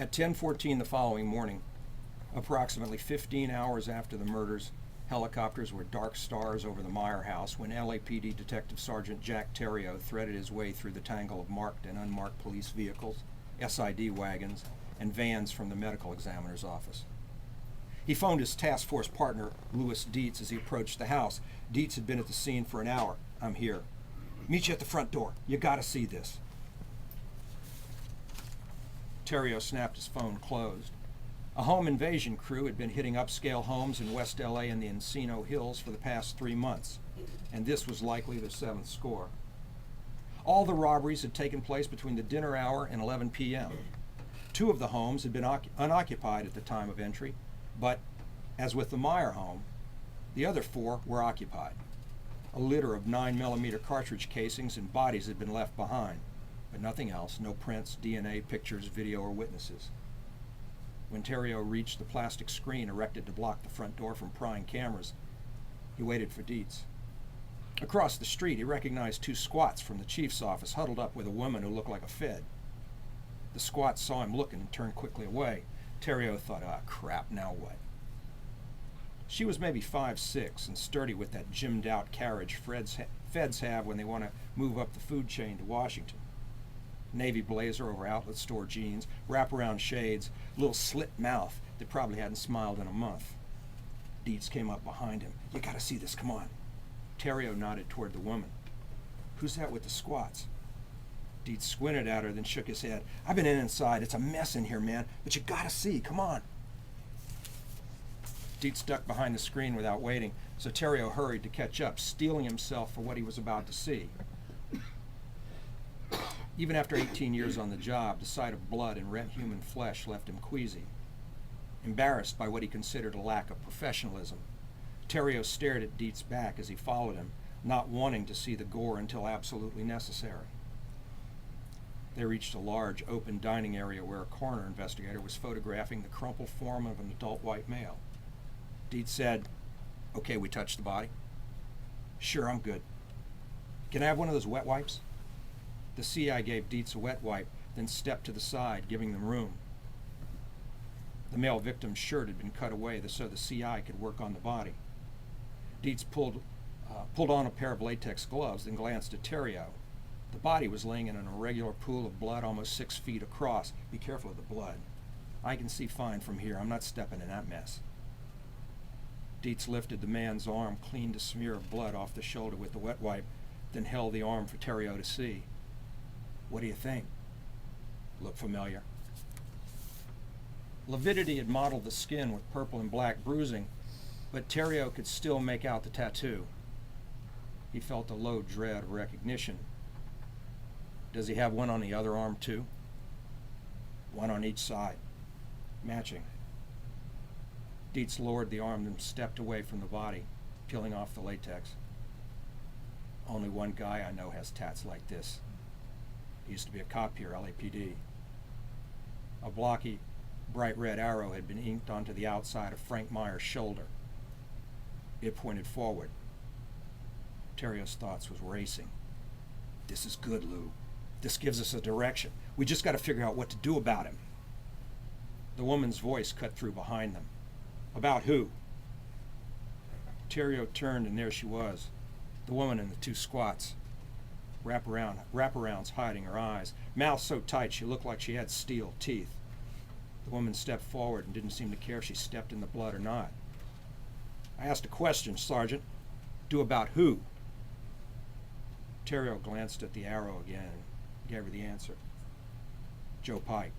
At 10:14 the following morning, approximately 15 hours after the murders, helicopters were dark stars over the Meyer house when LAPD Detective Sergeant Jack Theriault threaded his way through the tangle of marked and unmarked police vehicles, SID wagons, and vans from the medical examiner's office. He phoned his task force partner, Louis Dietz, as he approached the house. Dietz had been at the scene for an hour. "I'm here. Meet you at the front door. You gotta see this." Theriault snapped his phone closed. A home invasion crew had been hitting upscale homes in West LA and the Encino Hills for the past 3 months, and this was likely their 7th score. All the robberies had taken place between the dinner hour and 11 p.m. 2 of the homes had been unoccupied at the time of entry, but, as with the Meyer home, the other 4 were occupied. A litter of 9mm cartridge casings and bodies had been left behind, but nothing else, no prints, DNA, pictures, video, or witnesses. When Theriault reached the plastic screen erected to block the front door from prying cameras, he waited for Dietz. Across the street, he recognized 2 squats from the chief's office huddled up with a woman who looked like a Fed. The squats saw him looking and turned quickly away. Theriault thought, crap, now what? She was maybe 5'6" and sturdy with that gymmed-out carriage Feds have when they want to move up the food chain to Washington. Navy blazer over outlet store jeans, wraparound shades, little slit mouth that probably hadn't smiled in a month. Dietz came up behind him. "You gotta see this, come on." Theriault nodded toward the woman. "Who's that with the squats?" Dietz squinted at her, then shook his head. "I've been inside. It's a mess in here, man, but you gotta see, come on." Dietz ducked behind the screen without waiting, so Theriault hurried to catch up, steeling himself for what he was about to see. Even after 18 years on the job, the sight of blood and rent human flesh left him queasy. Embarrassed by what he considered a lack of professionalism, Theriault stared at Dietz's back as he followed him, not wanting to see the gore until absolutely necessary. They reached a large, open dining area where a coroner investigator was photographing the crumpled form of an adult white male. Dietz said, "Okay, we touched the body?" "Sure, I'm good. Can I have one of those wet wipes?" The CI gave Dietz a wet wipe, then stepped to the side, giving them room. The male victim's shirt had been cut away so the CI could work on the body. Dietz pulled on a pair of latex gloves, then glanced at Theriault. The body was laying in an irregular pool of blood almost 6 feet across. "Be careful of the blood. I can see fine from here. I'm not stepping in that mess." Dietz lifted the man's arm, cleaned a smear of blood off the shoulder with the wet wipe, then held the arm for Theriault to see. "What do you think? Look familiar?" Lividity had mottled the skin with purple and black bruising, but Theriault could still make out the tattoo. He felt a low dread of recognition. "Does he have one on the other arm, too?" "One on each side. Matching." Dietz lowered the arm and stepped away from the body, peeling off the latex. "Only one guy I know has tats like this. He used to be a cop here, LAPD." A blocky, bright red arrow had been inked onto the outside of Frank Meyer's shoulder. It pointed forward. Theriault's thoughts was racing. "This is good, Lou. This gives us a direction. We just got to figure out what to do about him." The woman's voice cut through behind them. "About who?" Theriault turned, and there she was, the woman in the 2 squats. Wraparounds hiding her eyes, mouth so tight she looked like she had steel teeth. The woman stepped forward and didn't seem to care if she stepped in the blood or not. "I asked a question, Sergeant. Do about who?" Theriault glanced at the arrow again and gave her the answer. "Joe Pike."